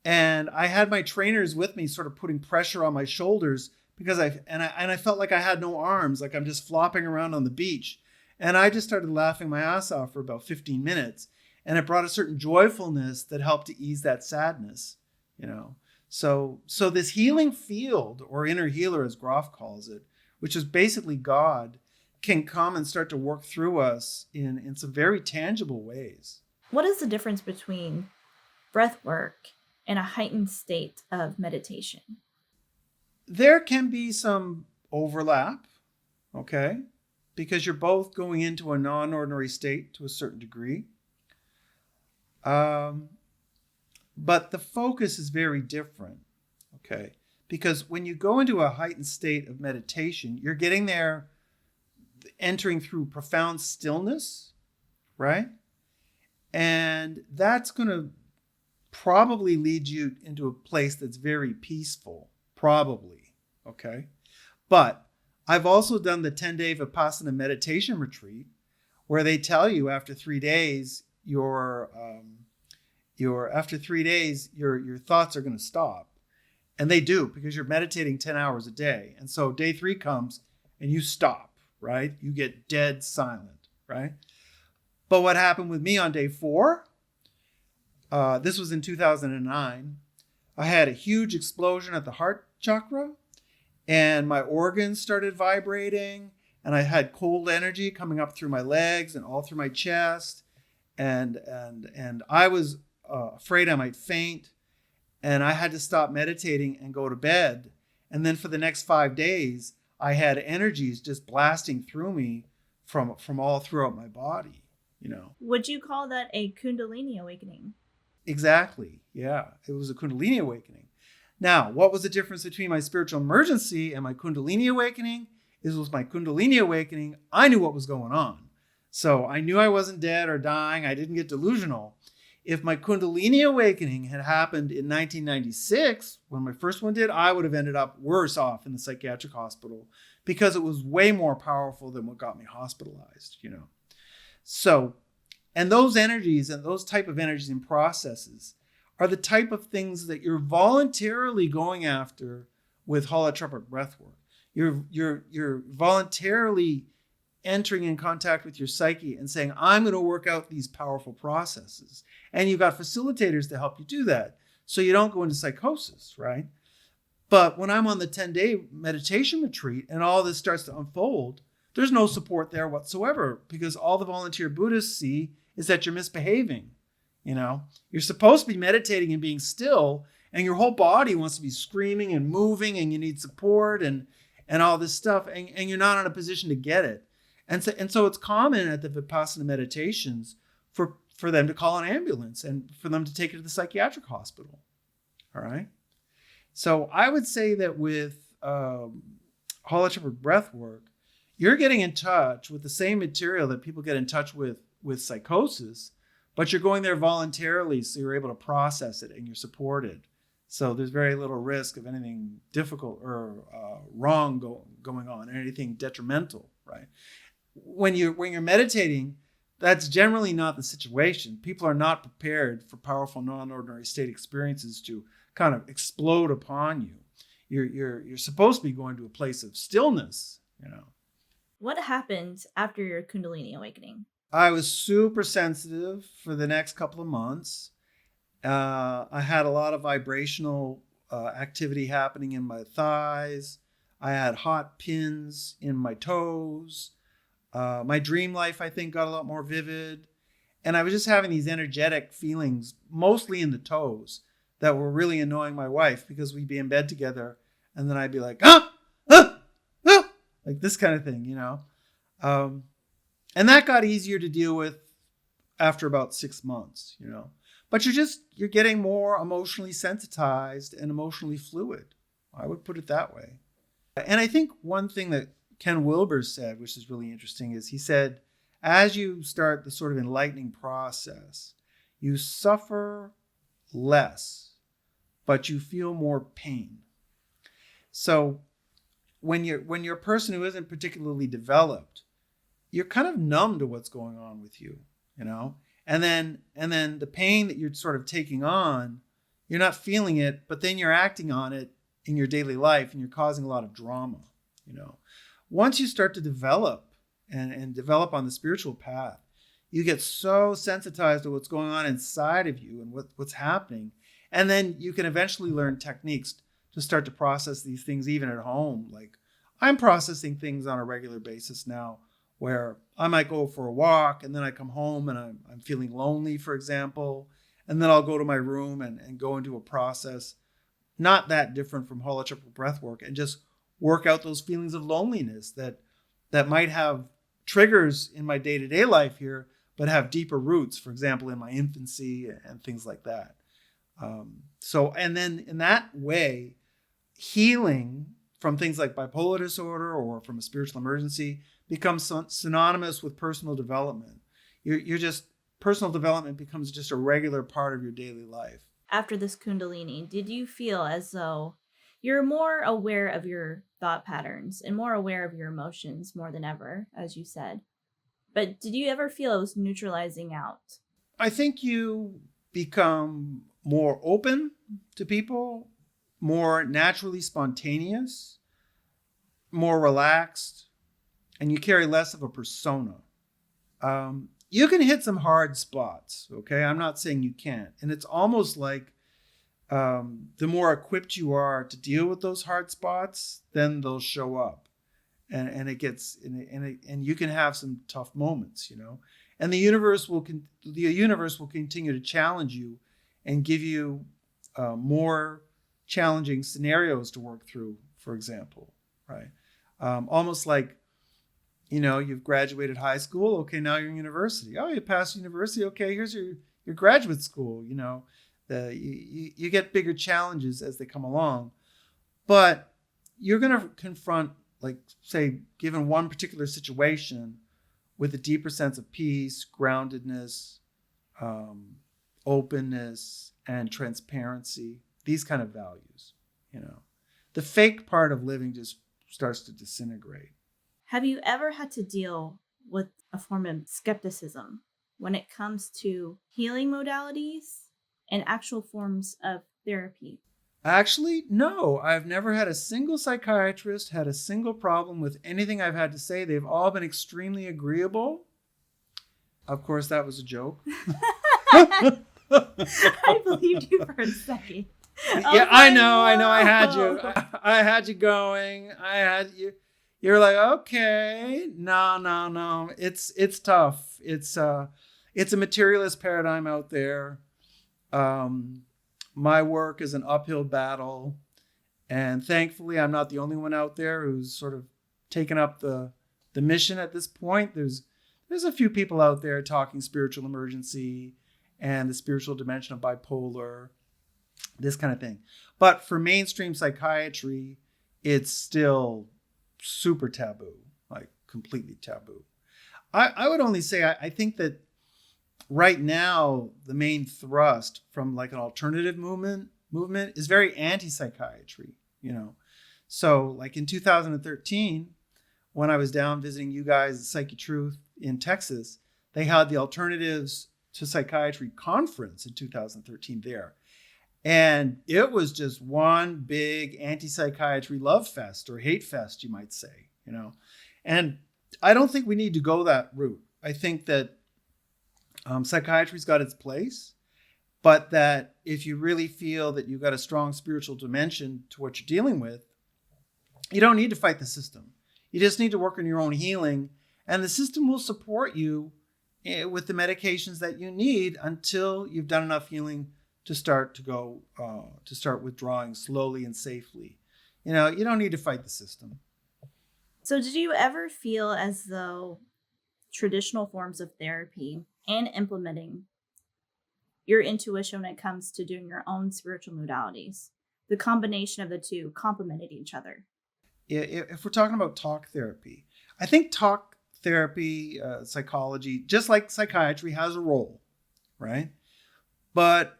And I had my trainers with me sort of putting pressure on my shoulders because I felt like I had no arms, like I'm just flopping around on the beach. And I just started laughing my ass off for about 15 minutes. And it brought a certain joyfulness that helped to ease that sadness, you know. So this healing field, or inner healer as Groff calls it, which is basically God, can come and start to work through us in some very tangible ways. What is the difference between breath work and a heightened state of meditation? There can be some overlap, okay? Because you're both going into a non-ordinary state to a certain degree. But the focus is very different, okay? Because when you go into a heightened state of meditation, you're getting there, entering through profound stillness, right? And that's going to probably lead you into a place that's very peaceful, probably, okay? But I've also done the 10-day Vipassana meditation retreat where they tell you after 3 days, your thoughts are going to stop. And they do, because you're meditating 10 hours a day. And so day 3 comes and you stop, right? You get dead silent, right? But what happened with me on day 4, this was in 2009, I had a huge explosion at the heart chakra and my organs started vibrating and I had cold energy coming up through my legs and all through my chest. And I was afraid I might faint. And I had to stop meditating and go to bed. And then for the next 5 days, I had energies just blasting through me from all throughout my body, you know. Would you call that a Kundalini awakening? Exactly. Yeah, it was a Kundalini awakening. Now, what was the difference between my spiritual emergency and my Kundalini awakening? Is with my Kundalini awakening, I knew what was going on. So I knew I wasn't dead or dying. I didn't get delusional. If my Kundalini awakening had happened in 1996, when my first one did, I would have ended up worse off in the psychiatric hospital because it was way more powerful than what got me hospitalized, you know. So, and those energies and those type of energies and processes are the type of things that you're voluntarily going after with holotropic breathwork. You're voluntarily entering in contact with your psyche and saying, I'm going to work out these powerful processes. And you've got facilitators to help you do that so you don't go into psychosis, right? But when I'm on the 10-day meditation retreat and all this starts to unfold, there's no support there whatsoever because all the volunteer Buddhists see is that you're misbehaving. You know, you're supposed to be meditating and being still, and your whole body wants to be screaming and moving, and you need support and all this stuff, and you're not in a position to get it. And so it's common at the Vipassana meditations for them to call an ambulance and for them to take you to the psychiatric hospital. All right. So I would say that with holotropic breath work, you're getting in touch with the same material that people get in touch with psychosis, but you're going there voluntarily, so you're able to process it and you're supported. So there's very little risk of anything difficult or wrong going on, anything detrimental, right? When you're meditating, that's generally not the situation. People are not prepared for powerful non-ordinary state experiences to kind of explode upon you. You're supposed to be going to a place of stillness, you know. What happened after your Kundalini awakening? I was super sensitive for the next couple of months. I had a lot of vibrational activity happening in my thighs. I had hot pins in my toes. My dream life, I think, got a lot more vivid. And I was just having these energetic feelings, mostly in the toes, that were really annoying my wife because we'd be in bed together. And then I'd be like, like this kind of thing, you know. And that got easier to deal with after about 6 months, you know. But you're getting more emotionally sensitized and emotionally fluid. I would put it that way. And I think one thing that Ken Wilber said, which is really interesting, is he said, as you start the sort of enlightening process, you suffer less, but you feel more pain. So when you're a person who isn't particularly developed, you're kind of numb to what's going on with you, you know? And then the pain that you're sort of taking on, you're not feeling it, but then you're acting on it in your daily life and you're causing a lot of drama, Once you start to develop and develop on the spiritual path, you get so sensitized to what's going on inside of you and what's happening. And then you can eventually learn techniques to start to process these things even at home. Like I'm processing things on a regular basis now where I might go for a walk and then I come home and I'm feeling lonely, for example. And then I'll go to my room and go into a process, not that different from holotropic breath work, and just work out those feelings of loneliness that might have triggers in my day-to-day life here, but have deeper roots, for example, in my infancy and things like that. And then in that way, healing from things like bipolar disorder or from a spiritual emergency becomes synonymous with personal development. Personal development becomes just a regular part of your daily life. After this Kundalini, did you feel as though you're more aware of your thought patterns and more aware of your emotions more than ever, as you said? But did you ever feel it was neutralizing out? I think you become more open to people, more naturally spontaneous, more relaxed, and you carry less of a persona. You can hit some hard spots, okay? I'm not saying you can't. And it's almost like the more equipped you are to deal with those hard spots, then they'll show up. And it gets and you can have some tough moments, And the universe will continue to challenge you and give you more challenging scenarios to work through, for example, right? Almost like, you've graduated high school. Okay, now you're in university. Oh, you passed university. Okay, here's your graduate school. You get bigger challenges as they come along, but you're going to confront, like, say, given one particular situation with a deeper sense of peace, groundedness, openness, and transparency, these kind of values, The fake part of living just starts to disintegrate. Have you ever had to deal with a form of skepticism when it comes to healing modalities and actual forms of therapy? Actually, no. I've never had a single psychiatrist had a single problem with anything I've had to say. They've all been extremely agreeable. Of course, that was a joke. I believed you for a second. Yeah, I know. I had you going. I had you. You're like, okay, no. It's tough. It's a materialist paradigm out there. My work is an uphill battle, and thankfully, I'm not the only one out there who's sort of taken up the mission at this point. There's a few people out there talking spiritual emergency and the spiritual dimension of bipolar, this kind of thing. But for mainstream psychiatry, it's still super taboo, like completely taboo. I would only say I think that right now the main thrust from like an alternative movement is very anti-psychiatry, So like in 2013, when I was down visiting you guys at PsycheTruth in Texas, they had the Alternatives to Psychiatry conference in 2013 there. And it was just one big anti-psychiatry love fest or hate fest, you might say, And I don't think we need to go that route. I think that psychiatry's got its place, but that if you really feel that you've got a strong spiritual dimension to what you're dealing with, you don't need to fight the system. You just need to work on your own healing, and the system will support you with the medications that you need until you've done enough healing to start withdrawing slowly and safely. You don't need to fight the system. So did you ever feel as though traditional forms of therapy and implementing your intuition when it comes to doing your own spiritual modalities, the combination of the two complemented each other? If we're talking about talk therapy, I think talk therapy, psychology, just like psychiatry, has a role, right? But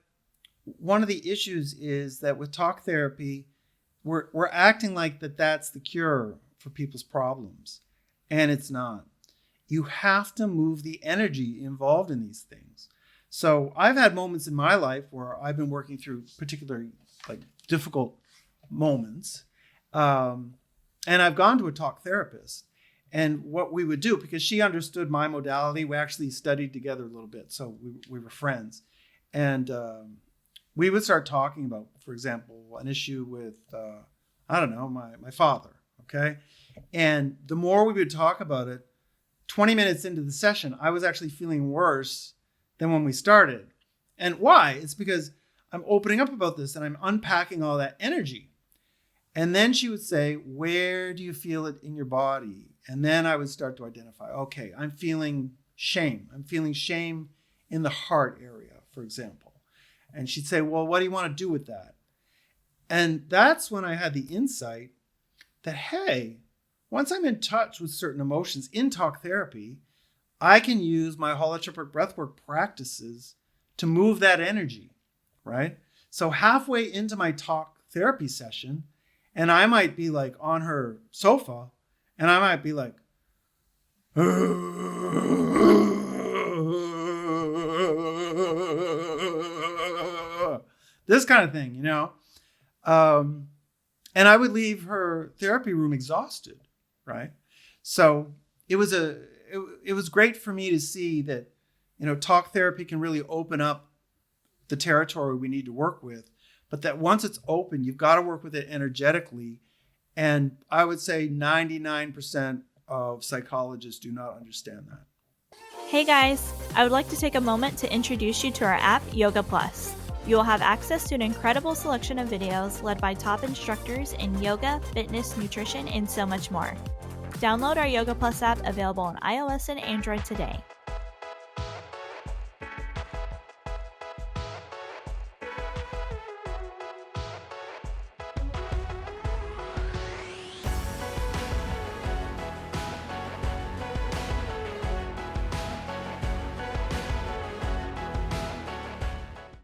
one of the issues is that with talk therapy, we're acting like that's the cure for people's problems, and it's not. You have to move the energy involved in these things. So I've had moments in my life where I've been working through particular like difficult moments. And I've gone to a talk therapist. And what we would do, because she understood my modality, we actually studied together a little bit. So we were friends. And we would start talking about, for example, an issue with, I don't know, my father. Okay. And the more we would talk about it, 20 minutes into the session, I was actually feeling worse than when we started. And why? It's because I'm opening up about this and I'm unpacking all that energy. And then she would say, where do you feel it in your body? And then I would start to identify, okay, I'm feeling shame. I'm feeling shame in the heart area, for example. And she'd say, well, what do you want to do with that? And that's when I had the insight that, hey, once I'm in touch with certain emotions in talk therapy, I can use my holotropic breathwork practices to move that energy, right? So halfway into my talk therapy session, and I might be like on her sofa, and I might be like, this kind of thing, you know? And I would leave her therapy room exhausted, right? So it was great for me to see that, you know, talk therapy can really open up the territory we need to work with, but that once it's open, you've got to work with it energetically. And I would say 99% of psychologists do not understand that. Hey guys, I would like to take a moment to introduce you to our app, Yoga Plus. You will have access to an incredible selection of videos led by top instructors in yoga, fitness, nutrition, and so much more. Download our Yoga Plus app available on iOS and Android today.